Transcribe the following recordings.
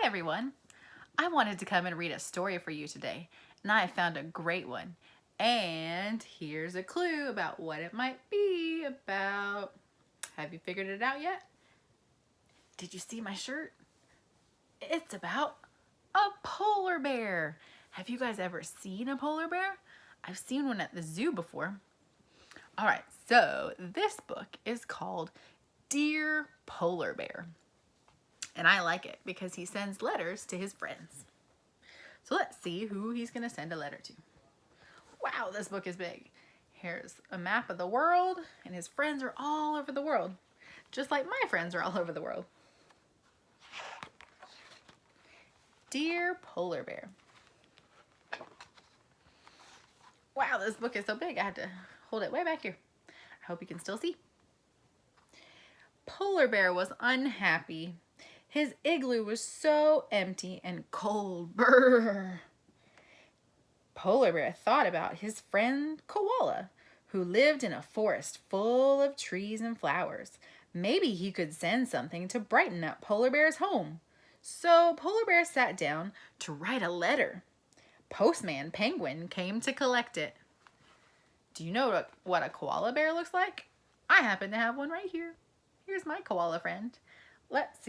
Hi everyone! I wanted to come and read a story for you today, and I found a great one. And here's a clue about what it might be about. Have you figured it out yet? Did you see my shirt? It's about a polar bear. Have you guys ever seen a polar bear? I've seen one at the zoo before. Alright, so this book is called Dear Polar Bear. And I like it because he sends letters to his friends. So let's see who he's going to send a letter to. Wow, this book is big. Here's a map of the world, and his friends are all over the world. Just like my friends are all over the world. Dear Polar Bear. Wow, this book is so big. I had to hold it way back here. I hope you can still see. Polar Bear was unhappy. His igloo was so empty and cold. Brrr. Polar Bear thought about his friend Koala, who lived in a forest full of trees and flowers. Maybe he could send something to brighten up Polar Bear's home. So Polar Bear sat down to write a letter. Postman Penguin came to collect it. Do you know what a koala bear looks like? I happen to have one right here. Here's my koala friend. Let's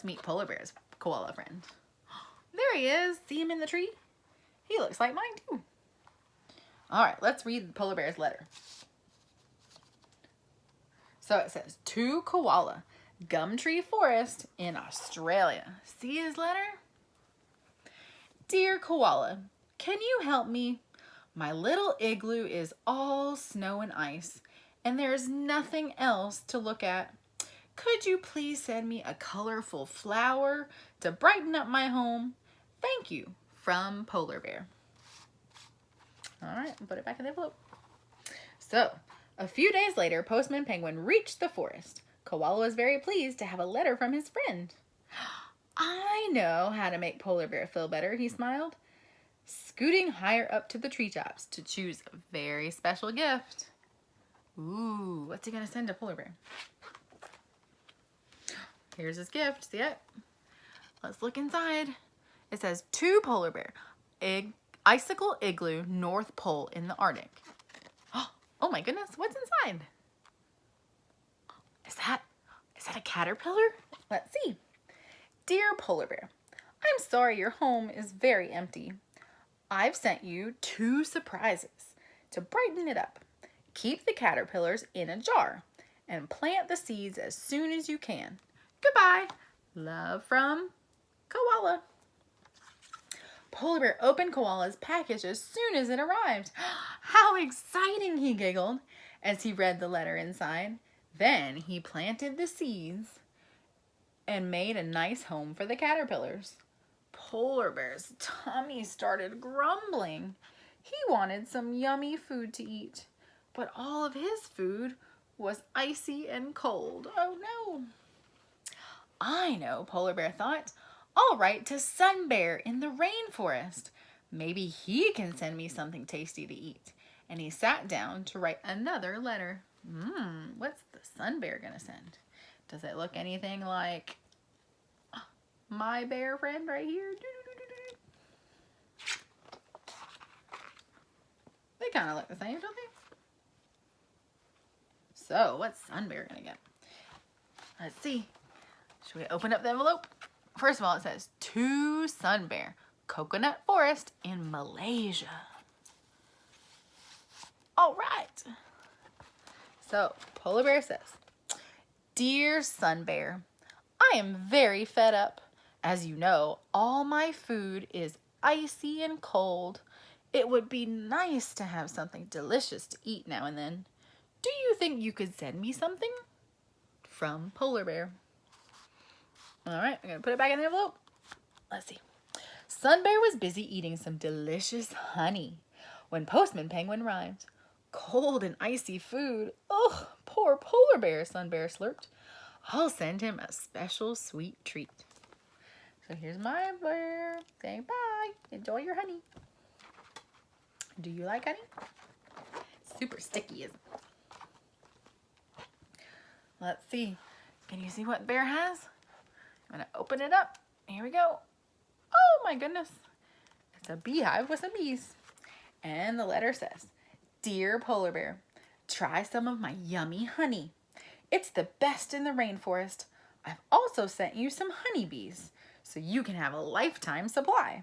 meet Polar Bear's koala friend. There he is. See him in the tree? He looks like mine too. All right, let's read Polar Bear's letter. So it says, to Koala, Gumtree Forest in Australia. See his letter? Dear Koala, can you help me? My little igloo is all snow and ice, and there's nothing else to look at. Could you please send me a colorful flower to brighten up my home? Thank you, from Polar Bear. All right, put it back in the envelope. So, a few days later, Postman Penguin reached the forest. Koala was very pleased to have a letter from his friend. I know how to make Polar Bear feel better, he smiled, scooting higher up to the treetops to choose a very special gift. Ooh, what's he gonna send to Polar Bear? Here's his gift. See it? Let's look inside. It says, to Polar Bear, Icicle Igloo, North Pole in the Arctic. Oh my goodness, what's inside? Is that a caterpillar? Let's see. Dear Polar Bear, I'm sorry your home is very empty. I've sent you 2 surprises to brighten it up. Keep the caterpillars in a jar and plant the seeds as soon as you can. Goodbye. Love from Koala. Polar Bear opened Koala's package as soon as it arrived. How exciting, he giggled as he read the letter inside. Then he planted the seeds and made a nice home for the caterpillars. Polar Bear's tummy started grumbling. He wanted some yummy food to eat, but all of his food was icy and cold. Oh no. I know, Polar Bear thought. I'll write to Sun Bear in the rainforest. Maybe he can send me something tasty to eat. And he sat down to write another letter. What's the Sun Bear gonna send? Does it look anything like my bear friend right here? They kind of look the same, don't they? So, what's Sun Bear gonna get? Let's see. Should we open up the envelope? First of all, it says, to Sun Bear, Coconut Forest in Malaysia. All right. So, Polar Bear says, Dear Sun Bear, I am very fed up. As you know, all my food is icy and cold. It would be nice to have something delicious to eat now and then. Do you think you could send me something? From Polar Bear. All right, I'm going to put it back in the envelope. Let's see. Sun Bear was busy eating some delicious honey when Postman Penguin arrived. Cold and icy food. Ugh, poor Polar Bear, Sun Bear slurped. I'll send him a special sweet treat. So here's my bear saying bye. Enjoy your honey. Do you like honey? It's super sticky, isn't it? Let's see. Can you see what bear has? I'm going to open it up. Here we go. Oh my goodness. It's a beehive with some bees. And the letter says, Dear Polar Bear, try some of my yummy honey. It's the best in the rainforest. I've also sent you some honeybees, so you can have a lifetime supply.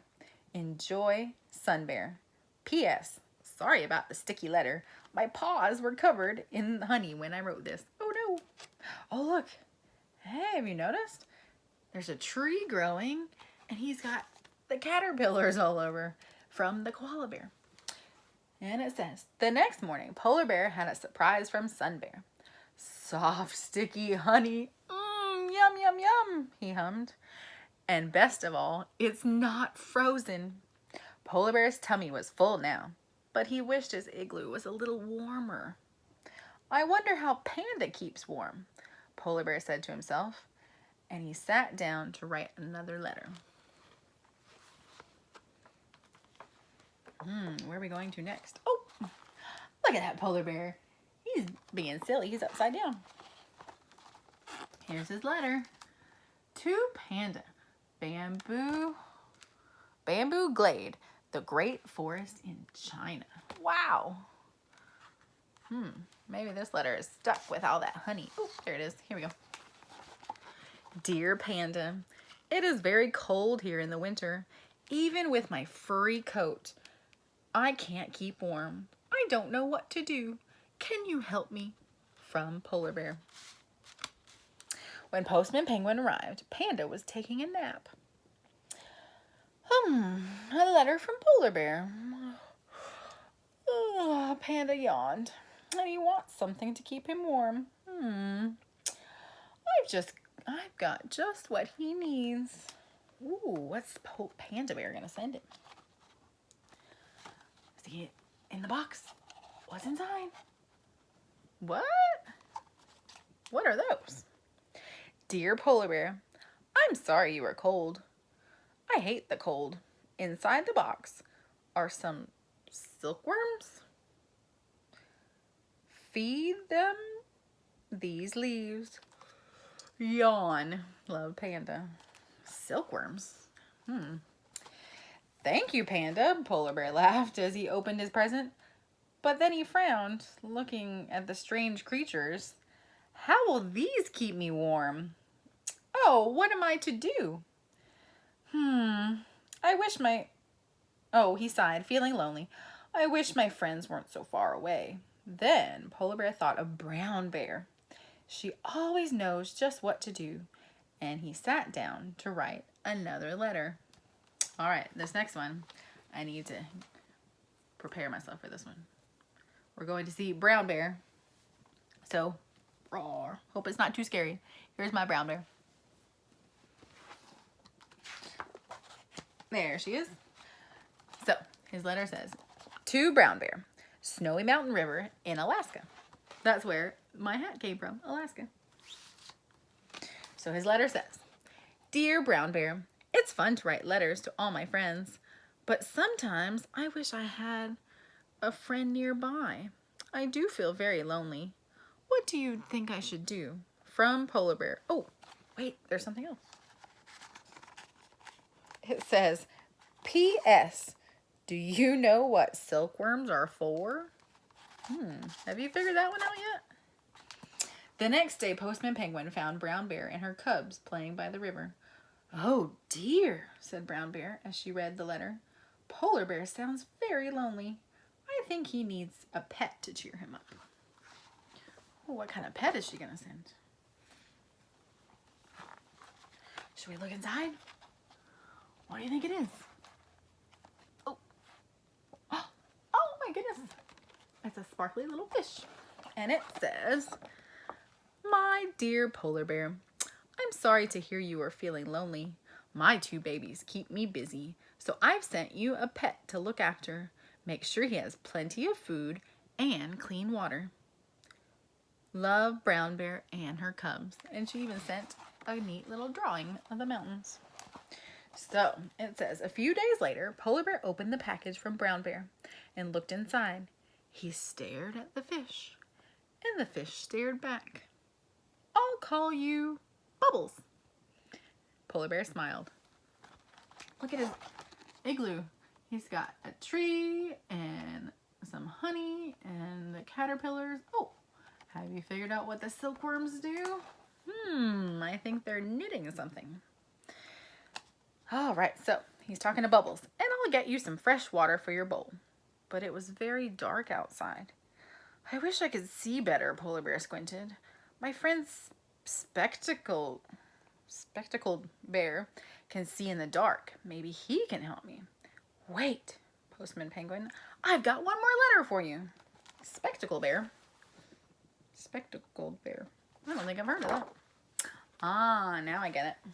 Enjoy, Sun Bear. P.S. Sorry about the sticky letter. My paws were covered in honey when I wrote this. Oh no. Oh look. Hey, have you noticed? There's a tree growing and he's got the caterpillars all over from the koala bear. And it says, the next morning, Polar Bear had a surprise from Sun Bear. Soft, sticky honey. Yum, yum, yum, he hummed. And best of all, it's not frozen. Polar Bear's tummy was full now, but he wished his igloo was a little warmer. I wonder how Panda keeps warm, Polar Bear said to himself, and he sat down to write another letter. Where are we going to next? Oh, look at that Polar Bear. He's being silly. He's upside down. Here's his letter. To Panda. Bamboo Glade, the great forest in China. Wow. Maybe this letter is stuck with all that honey. Oh, there it is. Here we go. Dear Panda, it is very cold here in the winter. Even with my furry coat, I can't keep warm. I don't know what to do. Can you help me? From Polar Bear. When Postman Penguin arrived, Panda was taking a nap. A letter from Polar Bear. Panda yawned, and he wants something to keep him warm. I've got just what he needs. Ooh, what's Panda Bear gonna send him? See it in the box. What's inside? What? What are those? Dear Polar Bear, I'm sorry you are cold. I hate the cold. Inside the box are some silkworms. Feed them these leaves. Yawn. Love, Panda. Silkworms. Thank you, Panda, Polar Bear laughed as he opened his present. But then he frowned, looking at the strange creatures. How will these keep me warm? Oh, what am I to do? He sighed, feeling lonely. I wish my friends weren't so far away. Then Polar Bear thought of Brown Bear. She always knows just what to do. And he sat down to write another letter. All right, this next one, I need to prepare myself for this one. We're going to see Brown Bear. So, roar. Hope it's not too scary. Here's my Brown Bear. There she is. So, his letter says, to Brown Bear, Snowy Mountain River in Alaska. That's where my hat came from, Alaska. So his letter says, Dear Brown Bear, it's fun to write letters to all my friends, but sometimes I wish I had a friend nearby. I do feel very lonely. What do you think I should do? From Polar Bear. Oh, wait, there's something else. It says, P.S. Do you know what silkworms are for? Have you figured that one out yet? The next day, Postman Penguin found Brown Bear and her cubs playing by the river. Oh dear, said Brown Bear as she read the letter. Polar Bear sounds very lonely. I think he needs a pet to cheer him up. Oh, what kind of pet is she going to send? Should we look inside? What do you think it is? Oh my goodness. It's a sparkly little fish. And it says, My dear Polar Bear, I'm sorry to hear you are feeling lonely. My two babies keep me busy, so I've sent you a pet to look after. Make sure he has plenty of food and clean water. Love, Brown Bear and her cubs. And she even sent a neat little drawing of the mountains. So it says, a few days later, Polar Bear opened the package from Brown Bear and looked inside. He stared at the fish, and the fish stared back. I'll call you Bubbles. Polar Bear smiled. Look at his igloo. He's got a tree and some honey and the caterpillars. Oh, have you figured out what the silkworms do? I think they're knitting something. All right, so he's talking to Bubbles, and I'll get you some fresh water for your bowl. But it was very dark outside. I wish I could see better, Polar Bear squinted. My friend's spectacled bear can see in the dark. Maybe he can help me. Wait, Postman Penguin, I've got one more letter for you. Spectacled bear. Spectacled bear. I don't think I've heard of that. Ah, now I get it.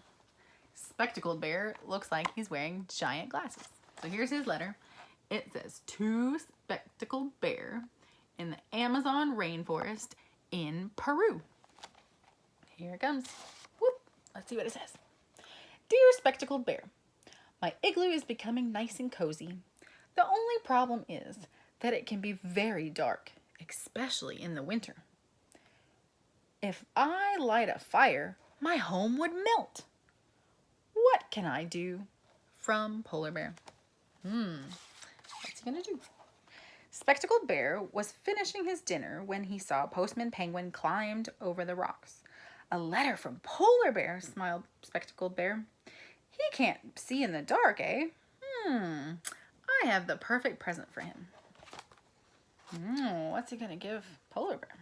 Spectacled bear looks like he's wearing giant glasses. So here's his letter. It says, to Spectacled Bear in the Amazon rainforest in Peru. Here it comes. Whoop. Let's see what it says. Dear Spectacled Bear, my igloo is becoming nice and cozy. The only problem is that it can be very dark, especially in the winter. If I light a fire, my home would melt. What can I do? From Polar Bear. What's he gonna do? Spectacled Bear was finishing his dinner when he saw Postman Penguin climbed over the rocks. A letter from Polar Bear, smiled Spectacled Bear. He can't see in the dark, eh? I have the perfect present for him. What's he gonna give Polar Bear?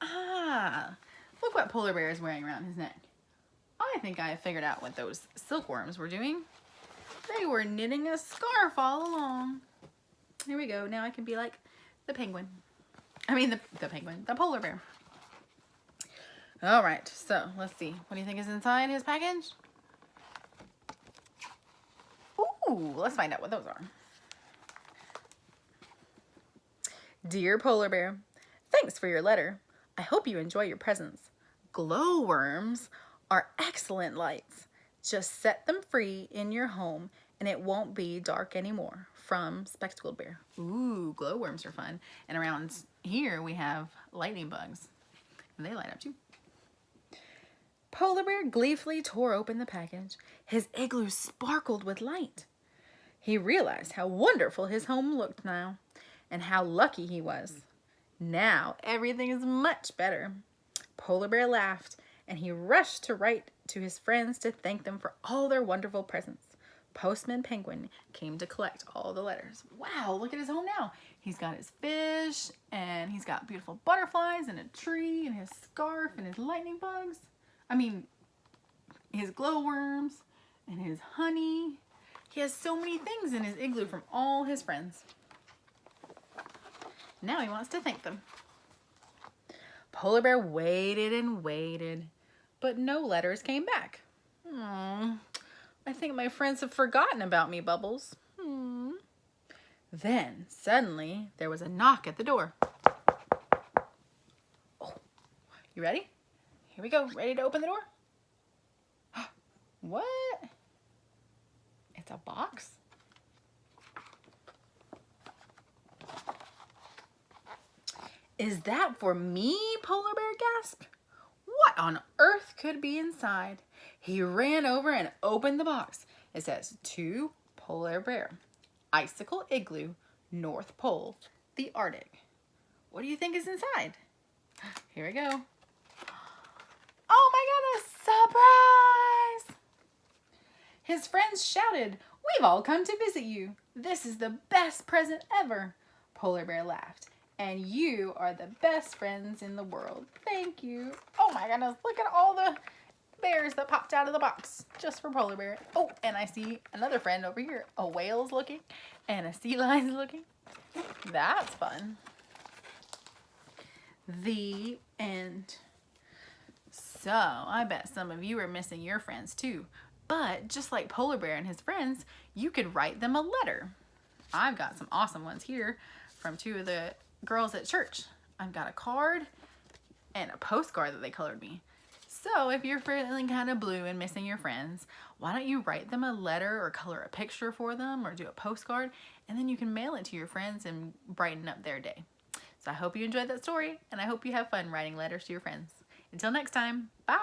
Ah, look what Polar Bear is wearing around his neck. I think I figured out what those silkworms were doing. They were knitting a scarf all along. Here we go. Now I can be like the penguin. I mean the penguin, the Polar Bear. All right, so let's see. What do you think is inside his package? Ooh, let's find out what those are. Dear Polar Bear, thanks for your letter. I hope you enjoy your presents. Glowworms are excellent lights. Just set them free in your home and it won't be dark anymore. From Spectacled Bear. Ooh, glowworms are fun. And around here we have lightning bugs. And they light up too. Polar Bear gleefully tore open the package. His igloo sparkled with light. He realized how wonderful his home looked now and how lucky he was. Now everything is much better. Polar Bear laughed and he rushed to write to his friends to thank them for all their wonderful presents. Postman Penguin came to collect all the letters. Wow, look at his home now. He's got his fish and he's got beautiful butterflies and a tree and his scarf and his lightning bugs. I mean, his glowworms and his honey. He has so many things in his igloo from all his friends. Now he wants to thank them. Polar Bear waited and waited, but no letters came back. I think my friends have forgotten about me, Bubbles. Then, suddenly, there was a knock at the door. Oh, you ready? Here we go. Ready to open the door? What? It's a box? Is that for me? Polar Bear gasped. What on earth could be inside? He ran over and opened the box. It says, to Polar Bear, Icicle Igloo, North Pole, the Arctic. What do you think is inside? Here we go. Oh my goodness, surprise! His friends shouted, we've all come to visit you. This is the best present ever. Polar Bear laughed. And you are the best friends in the world. Thank you. Oh my goodness, look at all the bears that popped out of the box just for Polar Bear. Oh, and I see another friend over here. A whale's looking and a sea lion's looking. That's fun. The end. So, I bet some of you are missing your friends too. But just like Polar Bear and his friends, you could write them a letter. I've got some awesome ones here from two of the girls at church. I've got a card and a postcard that they colored me. So if you're feeling kind of blue and missing your friends, why don't you write them a letter or color a picture for them or do a postcard, and then you can mail it to your friends and brighten up their day. So I hope you enjoyed that story, and I hope you have fun writing letters to your friends. Until next time, bye!